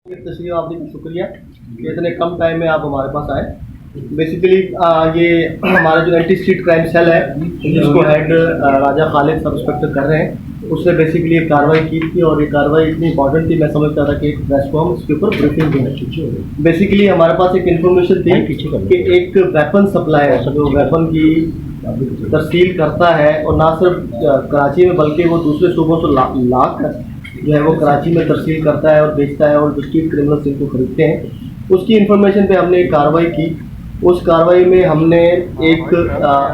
तशरीफ आपने शुक्रिया कि इतने कम टाइम में आप हमारे पास आए। बेसिकली ये हमारा जो एंटी स्ट्रीट क्राइम सेल है जिसको हेड राजा खालिद सब इंस्पेक्टर कर रहे हैं, उसने बेसिकली एक कार्रवाई की थी और ये कार्रवाई इतनी इंपॉर्टेंट थी, मैं समझता था कि प्रेस को हम इसके ऊपर ब्रीफिंग दें। बेसिकली हमारे पास एक इन्फॉर्मेशन थी कि एक वेपन सप्लायर जो वेपन की तरसील करता है और ना सिर्फ कराची में बल्कि वो दूसरे सूबों से लाख जो है वो कराची में तरसील करता है और बेचता है और जो स्ट्रीट क्रिमिनल्स इनको खरीदते हैं, उसकी इन्फॉर्मेशन पे हमने एक कार्रवाई की। उस कार्रवाई में हमने एक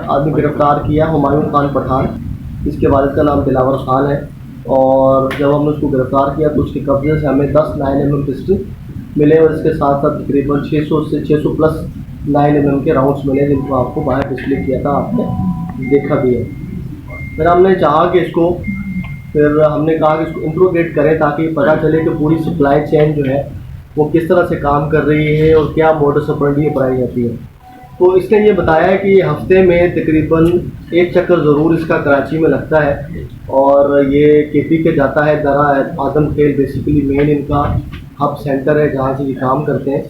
आदमी गिरफ्तार किया, हुमायूं खान पठान, इसके वालिद का नाम दिलावर खान है। और जब हमने उसको गिरफ्तार किया तो उसके कब्जे से हमें 10 9mm पिस्टल मिले और इसके साथ साथ तकरीबन 600 से 600 प्लस 9mm के राउंड्स मिले, जिनको आपको बाहर डिस्प्ले किया था, आपने देखा भी है। फिर हमने चाहा कि इसको हमने कहा कि इसको इंट्रोगेट करें ताकि पता चले कि पूरी सप्लाई चेन जो है वो किस तरह से काम कर रही है और क्या मोडस ऑपरेंडी अपनाई जाती है। तो इसने ये बताया कि हफ्ते में तकरीबन एक चक्कर ज़रूर इसका कराची में लगता है और ये केपी के जाता है। दरा आदम खेल बेसिकली मेन इनका हब सेंटर है जहाँ से ये काम करते हैं।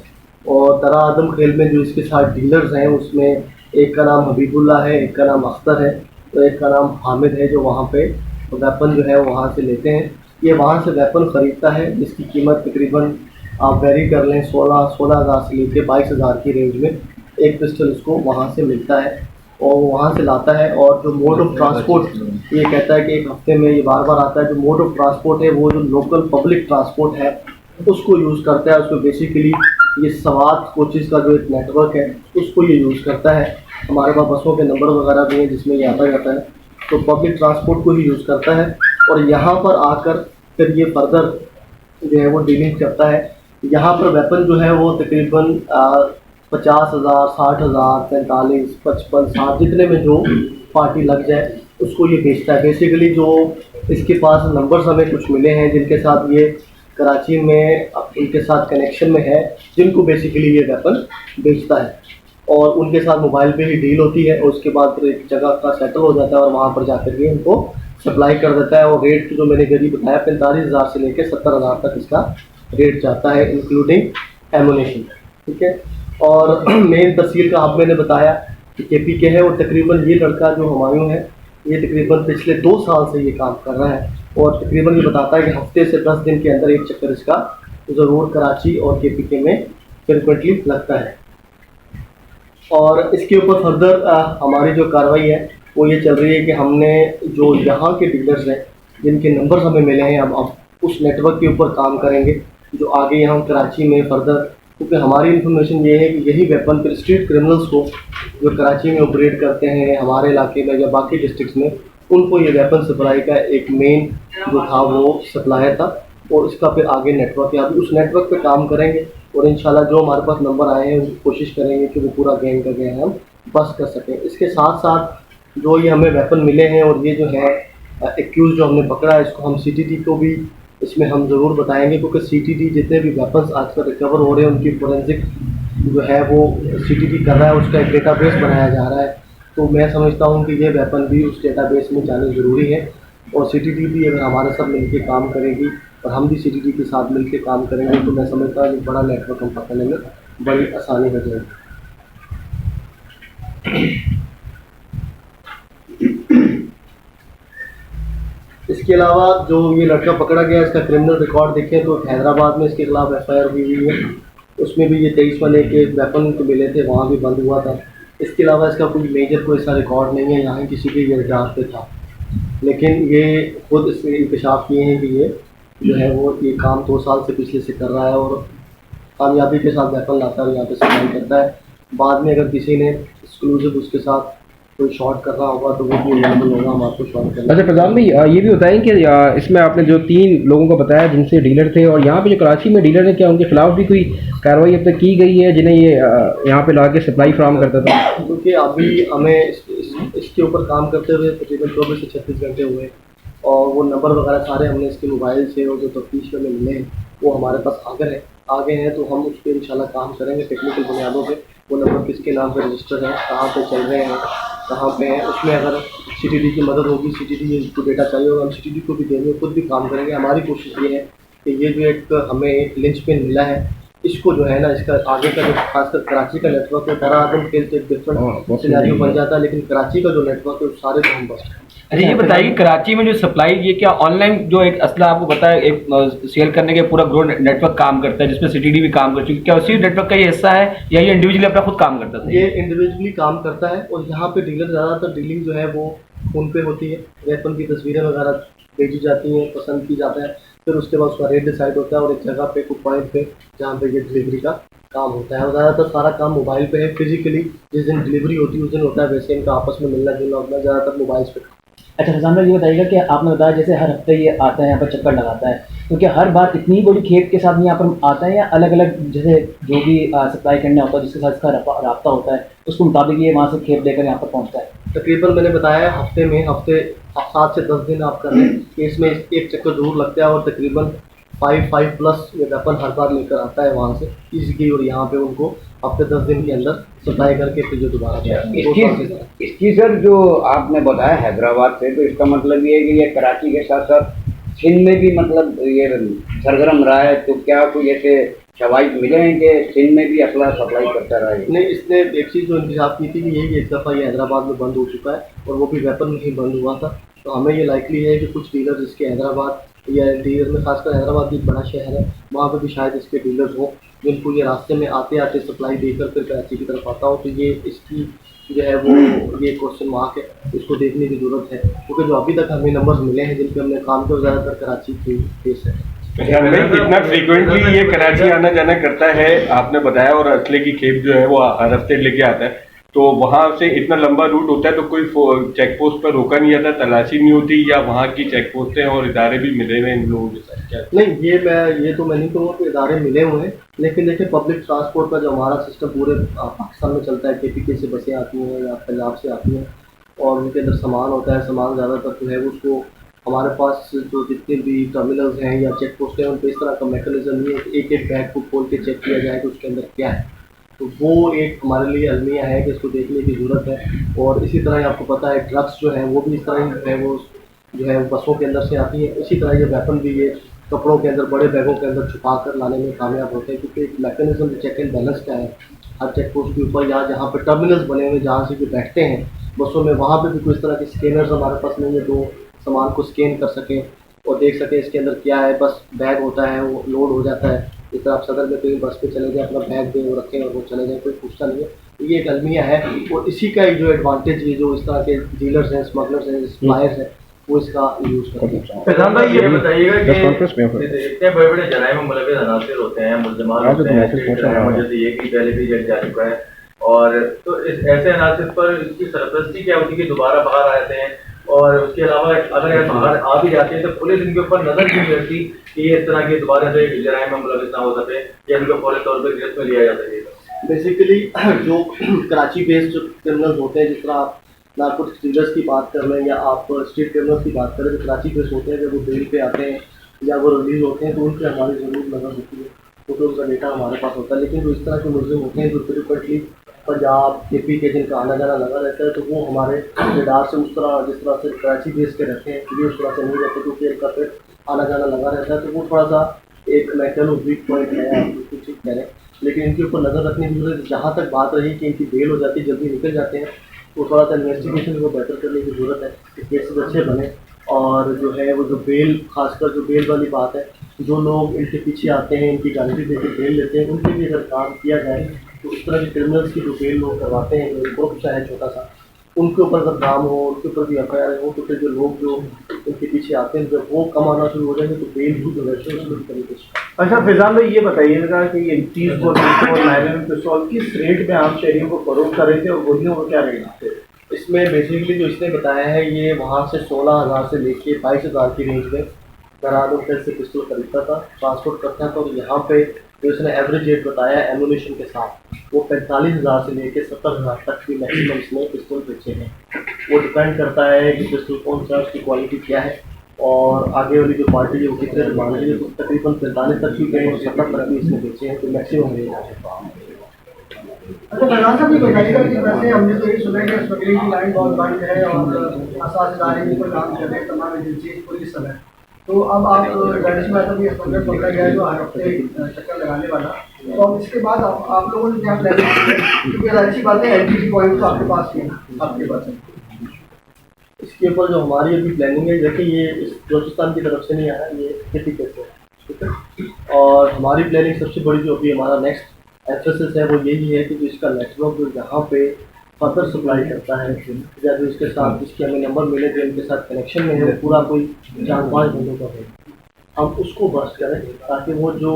और दरा आदम खेल में जो इसके साथ डीलर्स हैं उसमें एक का नाम हबीबुल्ला है, एक का नाम अख्तर है, तो एक का नाम हामिद है, जो वहाँ पे वेपन जो है वहाँ से लेते हैं। ये वहाँ से वेपन ख़रीदता है जिसकी कीमत तकरीबन आप वेरी कर लें 16,000 से लेकर 22,000 की रेंज में एक पिस्टल इसको वहाँ से मिलता है और वहाँ से लाता है। और जो मोड ऑफ ट्रांसपोर्ट, ये कहता है कि एक हफ्ते में ये बार बार आता है, जो मोड ऑफ ट्रांसपोर्ट है वो जो लोकल पब्लिक ट्रांसपोर्ट है उसको यूज़ करता है। उसको बेसिकली ये सवात कोचेज़ का जो एक नेटवर्क है उसको ये यूज़ करता है। हमारे पास बसों के नंबर वगैरह भी हैं जिसमें ये आता जाता है, तो पब्लिक ट्रांसपोर्ट को ही यूज़ करता है। और यहाँ पर आकर फिर ये फर्दर जो है वो डीलिंग करता है। यहाँ पर वेपन जो है वो तकरीबन 50,000, 60,000, 45, 55, 60 जितने में जो पार्टी लग जाए उसको ये बेचता है। बेसिकली जो इसके पास नंबर्स हमें कुछ मिले हैं जिनके साथ ये कराची में उनके साथ कनेक्शन में है, जिनको बेसिकली ये वेपन बेचता है और उनके साथ मोबाइल पे ही डील होती है और उसके बाद फिर एक जगह का सेटल हो जाता है और वहाँ पर जाकर के उनको सप्लाई कर देता है। और रेट जो मैंने करीब बताया 45,000 से लेकर 70,000 तक इसका रेट जाता है इंक्लूडिंग एमुनेशन, ठीक है। और मेन तहसील का आप मैंने बताया कि केपी के है और तकरीबन ये लड़का जो हुमायूं है ये तकरीबन पिछले 2 साल से ये काम कर रहा है और तकरीबन ये बताता है कि हफ्ते से 10 दिन के अंदर एक चक्कर इसका ज़रूर कराची और केपी के में फ्रिक्वेंटली लगता है। और इसके ऊपर फर्दर हमारी जो कार्रवाई है वो ये चल रही है कि हमने जो यहाँ के डीलर्स हैं जिनके नंबर हमें मिले हैं, अब उस नेटवर्क के ऊपर काम करेंगे जो आगे यहाँ कराची में फर्दर, क्योंकि हमारी इन्फॉर्मेशन ये है कि यही वेपन फिर स्ट्रीट क्रिमिनल्स को जो कराची में ऑपरेट करते हैं हमारे इलाके में या बाकी डिस्ट्रिक्ट्स में, उनको ये वेपन सप्लाई का एक मेन जो था वो सप्लायर था और इसका फिर आगे नेटवर्क है। अभी उस नेटवर्क पे काम करेंगे और इंशाल्लाह जो हमारे पास नंबर आए हैं कोशिश करेंगे कि वो पूरा गैंग का गैंग हम बस कर सकें। इसके साथ साथ जो ये हमें वेपन मिले हैं और ये जो है एक्यूज़ जो हमने पकड़ा है इसको हम सीटीडी को भी इसमें हम ज़रूर बताएंगे, क्योंकि सीटीडी जितने भी वेपन्स आजकल रिकवर हो रहे हैं उनकी फोरेंसिक जो है वो सीटीडी कर रहा है, उसका एक डेटाबेस बनाया जा रहा है। तो मैं समझता हूँ कि ये वेपन भी उस डेटाबेस में जाने ज़रूरी है और सीटीडी भी अगर हमारे साथ मिलकर काम करेगी और हम भी सीटीडी के साथ मिलकर काम करेंगे तो मैं समझता हूँ कि बड़ा नेटवर्क हम पकड़ने में बड़ी आसानी हो जाएगी। इसके अलावा जो ये लड़का पकड़ा गया इसका क्रिमिनल रिकॉर्ड देखें तो हैदराबाद में इसके खिलाफ FIR हुई है, उसमें भी ये 23 वाले के वेपन को मिले थे, वहाँ भी बंद हुआ था। इसके अलावा इसका कोई मेजर कोई ऐसा रिकॉर्ड नहीं है यहाँ किसी के ये जाँच पे था, लेकिन ये खुद इसमें इंकशाफ किए हैं कि ये जो है वो ये काम 2 साल से पिछले से कर रहा है और कामयाबी के साथ वेपन लाता है, यहाँ पे सप्लाई करता है। बाद में अगर किसी ने एक्सक्लूसिव उसके साथ कोई शॉट कर रहा होगा तो वो भी अवेलेबल होगा हम आपको शॉट करना। अच्छा प्रधान भाई, ये भी बताएं कि इसमें आपने जो 3 लोगों को बताया जिनसे डीलर थे और यहाँ पे जो कराची में डीलर है, क्या उनके खिलाफ भी कोई कार्रवाई अब तक की गई है जिन्हें ये यहाँ पे ला के सप्लाई फ्राहम करता था? क्योंकि अभी हमें इसके ऊपर काम करते हुए तकरीबन 24 से 36 घंटे हुए और वो नंबर वगैरह सारे हमने इसके मोबाइल से और जो तफ्तीश में मिले हैं वो हमारे पास आगे हैं तो हम उस पर इंशाल्लाह काम करेंगे टेक्निकल बुनियादों पे। वो नंबर किसके नाम पे रजिस्टर है, कहाँ पे चल रहे हैं, कहाँ पे हैं, उसमें अगर सीटीडी की मदद होगी, सीटीडी को डेटा चाहिए होगा, हम सीटीडी को भी देंगे, खुद भी काम करेंगे। हमारी कोशिश ये है कि ये जो एक हमें एक लिंचपिन मिला है, इसको जो है ना, इसका आगे का जो खासकर कराची का नेटवर्क है, दरादम के एक डिफरेंट सिनेरियो बन जाता है, लेकिन कराची का जो नेटवर्क है वो सारे तो हम बस। अच्छा ये बताइए कराची में जो सप्लाई ये क्या ऑनलाइन जो एक असला आपको पता है एक सेल करने के पूरा ग्रो नेटवर्क काम करता है जिसमें सिटीडी भी काम कर चुकी है, क्या उसी नेटवर्क का ये हिस्सा है या ये इंडिविजुअली अपना खुद काम करता था? ये इंडिविजुअली काम करता है और यहाँ पे डीलर ज़्यादातर डीलिंग जो है वो फ़ोन पे होती है, वेपन की तस्वीरें वगैरह भेजी जाती हैं, पसंद की जाता है, फिर उसके बाद उसका रेट डिसाइड होता है और एक जगह पे कुछ पॉइंट पे जहाँ पे ये डिलीवरी का काम होता है। और ज़्यादातर सारा काम मोबाइल पे है, फिजिकली जिस दिन डिलीवरी होती है उस दिन होता है, वैसे इनका आपस में मिलना जुलना होता है ज़्यादातर मोबाइल्स पे। अच्छा फैजान भाई ये बताइएगा कि आपने बताया जैसे हर हफ्ते ये आता है यहाँ पर चक्कर लगाता है, तो क्या हर बार इतनी बड़ी खेप के साथ यहाँ पर आता है या अलग अलग जैसे जो भी सप्लाई करना होता है जिसके साथ इसका रब्ता होता है उसके मुताबिक ये वहाँ से खेप लेकर यहाँ पर पहुँचता है? तकरीबन मैंने बताया हफ्ते 7 से 10 दिन आप कर लें कि इसमें एक चक्कर जरूर लगता है और तकरीबन 5 प्लस ये वेपन हर बार लेकर आता है वहाँ से ईज़िली, और यहाँ पे उनको हफ्ते 10 दिन के अंदर सप्लाई करके फिर जो दोबारा इसकी सर जो आपने बताया हैदराबाद से, तो इसका मतलब ये है कि ये कराची के साथ साथ सिंध में भी मतलब ये सरगर्म रहा है, तो क्या कोई ऐसे शवाहिद मिले हैं कि सिंध में भी अपना सप्लाई करता रहा है? नहीं, इसने एक चीज़ जो इंतजाम की थी कि यही एक दफ़ा ये हैदराबाद में बंद हो चुका है और वो भी वेपन में ही बंद हुआ था, तो हमें ये लाइकली है कि कुछ डीलर जिसके हैदराबाद या डीलर में खासकर हैदराबाद भी एक बड़ा शहर है, वहाँ पे भी शायद इसके डीलर्स हों जिनको ये रास्ते में आते आते सप्लाई देकर फिर कराची की तरफ आता हो, तो ये इसकी जो है वो ये क्वेश्चन मार्क है, इसको देखने की ज़रूरत है, क्योंकि जो अभी तक हमें नंबर्स मिले हैं जिन पर हमने काम किया ज़्यादातर कराची के केस है। इतना फ्रीक्वेंटली ये कराची आना जाना करता है आपने बताया, और असले की खेप जो है वो हर हफ्ते लेके आता है, तो वहाँ से इतना लंबा रूट होता है तो कोई चेक पोस्ट पर रोका नहीं जाता, तलाशी नहीं होती, या वहाँ की चेक पोस्टें और इदारे भी मिले हुए इन लोगों के साथ? क्या नहीं, ये तो मैं नहीं कहूँगा कि इदारे मिले हुए हैं, लेकिन देखिए पब्लिक ट्रांसपोर्ट का जो हमारा सिस्टम पूरे पाकिस्तान में चलता है, KPK से बसें आती हैं या पंजाब से आती हैं और उनके अंदर सामान होता है, सामान ज़्यादातर जो है उसको हमारे पास जो जितने भी टर्मिनल्स हैं या चेक पोस्ट हैं उन पर इस तरह का मैकेनिज्म नहीं है कि एक एक बैग को खोल के चेक किया जाए कि उसके अंदर क्या है, तो वो एक हमारे लिए अलमिया है कि इसको देखने की ज़रूरत है। और इसी तरह आपको पता है ड्रग्स जो है वो भी इस तरह ही है, वो जो है बसों के अंदर से आती है, इसी तरह ये वेपन भी ये कपड़ों के अंदर बड़े बैगों के अंदर छुपा कर लाने में कामयाब होते हैं, क्योंकि एक मैकेनिज्म चेक एंड बैलेंस क्या है हर चेक पोस्ट के ऊपर या जहाँ पर टर्मिनल्स बने हुए जहाँ से जो बैठते हैं बसों में, वहाँ पर भी कोई इस तरह के स्कैनर्स हमारे पास नहीं है जो सामान को स्कैन कर सकें और देख सकें इसके अंदर क्या है, बस बैग होता है वो लोड हो जाता है, इस तरह आप सदर में कहीं बस पे चले जाए अपना बैग दें वो रखें और वो चले जाए, कोई पूछता नहीं है, तो ये एक अलमिया है और इसी का एक जो एडवांटेज ये जो इस तरह के डीलर्स हैं, स्मगलर्स हैं, सप्लायर्स हैं, वो इसका यूज़ करते हैं। प्रधान भाई ये बताइएगा कि इतने बड़े बड़े जराइम में मुलविस अनासिर होते हैं, मुल्ज़िमान होते हैं, जैसे ये कि पहले भी जज जा चुका है, और तो इस ऐसे अनासिर पर इसकी सरपरस्ती क्या होती है कि दोबारा बाहर आ जाते हैं, और उसके अलावा अगर ये बाहर आ भी जाते हैं तो पुलिस इनके ऊपर नजर क्यों करती कि ये इस तरह के दोबारा से जराइम में मुलविस ना हो सके या इनको फौरी तौर पर गिरफ्त में लिया जा सके? बेसिकली जो कराची बेस्ड जो क्रिमिनल्स होते हैं, जिस तरह आप नारकोटिक्स डीलर्स की बात कर लें या आप स्ट्रीट क्रिमिनल्स की बात करें, जो कराची बेस्ड होते हैं जब वो बेल पे आते हैं या वो रिलीज होते हैं तो उन पर हमारी ज़रूर नज़र होती है, क्योंकि उनका डेटा हमारे पास होता है। लेकिन जो इस तरह के मुलजिम होते हैं जो फ्रिक्वेंटली पंजाब KPK जिनका आना जाना लगा रहता है, तो वो हमारे रडार से उस तरह जिस तरह से कराची बेस के रहते हैं ये उस तरह से नहीं रहते, क्योंकि इनका फिर आना जाना लगा रहता है, तो वो थोड़ा सा एक मैं कह लूँ वीक पॉइंट है, आप बिल्कुल ठीक कह रहे हैं, लेकिन इनके ऊपर नज़र रखने की जरूरत। जहाँ तक बात रही कि इनकी बेल हो जाती है, जल्दी निकल जाते हैं, तो थोड़ा सा इन्वेस्टिगेशन को बेहतर करने की ज़रूरत है कि केसेस अच्छे बने, और जो है वो जो बेल, खासकर जो बेल वाली बात है, जो लोग इनके पीछे आते हैं इनकी गारंटी देकर बेल लेते हैं, उनके भी अगर काम किया जाए तो इस तरह के क्रिमिनल्स की जो बेल लोग करवाते हैं, जो ग्रुप चाहे छोटा सा, उनके ऊपर अगर काम हो, उनके ऊपर भी FIR हो, तो फिर जो लोग जो उनके पीछे आते हैं जब वो कम आना शुरू हो जाएंगे तो बेल भी जो है उसको भी तरीके से। अच्छा फैजान भाई ये बताइएगा कि ये 30 बोल और 9mm पिस्तौल किस रेट में आप शहरियों को फरोख्त कर रहे थे और गोलियों को क्या रेट थे? इसमें बेसिकली जो इसने बताया है ये वहाँ से 16,000 से लेके 22,000 की रेंज में दरादम से पिस्तौल खरीदता था, ट्रांसपोर्ट करता था, और यहाँ पे जो इसने एवरेज रेट बताया एमुनेशन के साथ वो 45,000 से लेके 70,000 तक की मैक्सिमम इसने पिस्तौल बेचे हैं। वो डिपेंड करता है कि पिस्तौल कौन सा, उसकी क्वालिटी क्या है, और आगे वाली जो पार्टी है वो कितने मांग रही है, तो तकरीबन 45 तक की कहीं 70 तक की इसने बेचे हैं, तो मैक्सिमम रेट है। अच्छा प्रधान साहब ये बताइएगा कि वैसे हमने तो ये सुना है कि स्मगलिंग की लाइन बहुत बंद है और असास इदारे भी पर काम कर रहे हैं, तमाम एजेंसी पुलिस सब है, तो अब आप जाहिर सी बात है स्पॉन्सर पकड़ा गया है जो हर हफ्ते चक्कर लगाने वाला, तो अब इसके बाद आप लोगों ने क्या प्लान किया? क्योंकि जाहिर सी बात है एलटीसी पॉइंट तो आपके पास ही है, आपके पास है। इसके ऊपर जो हमारी अभी प्लानिंग है, देखिए ये इस बलूचिस्तान की तरफ से नहीं आ रहा, ये खेती कहते हैं, ठीक है। और हमारी प्लानिंग सबसे बड़ी जो अभी हमारा नेक्स्ट एफएसएस है वो यही है कि जो इसका नेटवर्क जो यहाँ पे फर्दर सप्लाई करता है, या जो इसके साथ जिसके हमें नंबर मिले जो इनके साथ कनेक्शन में है, वो पूरा कोई 4-5 बंदों का है, हम उसको बस्ट करें ताकि वो जो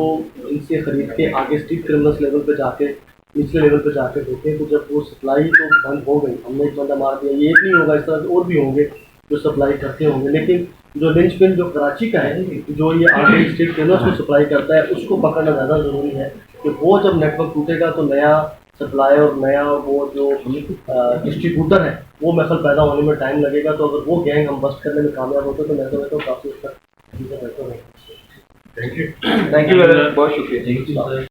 इनसे खरीद के आगे स्ट्रीट क्रिमिनल्स लेवल पे जाके निचले लेवल पे जाके देखें, तो जब वो सप्लाई तो बंद हो गई, हमने एक बंदा मार दिया, ये एक नहीं होगा, इस तरह और भी होंगे जो सप्लाई करते होंगे, लेकिन जो लिंचपिन जो कराची का है, जो ये आगे स्ट्रीट क्रिमिनल्स को सप्लाई करता है, उसको पकड़ना ज़्यादा ज़रूरी है कि वो जब नेटवर्क टूटेगा तो नया सप्लाई और नया वो जो डिस्ट्रीब्यूटर है वो महल पैदा होने में टाइम लगेगा। तो अगर वो गैंग हम बस्ट करने में कामयाब होते तो मैं समझता हूँ काफ़ी उसका बेहतर होगा। थैंक यू बहुत शुक्रिया।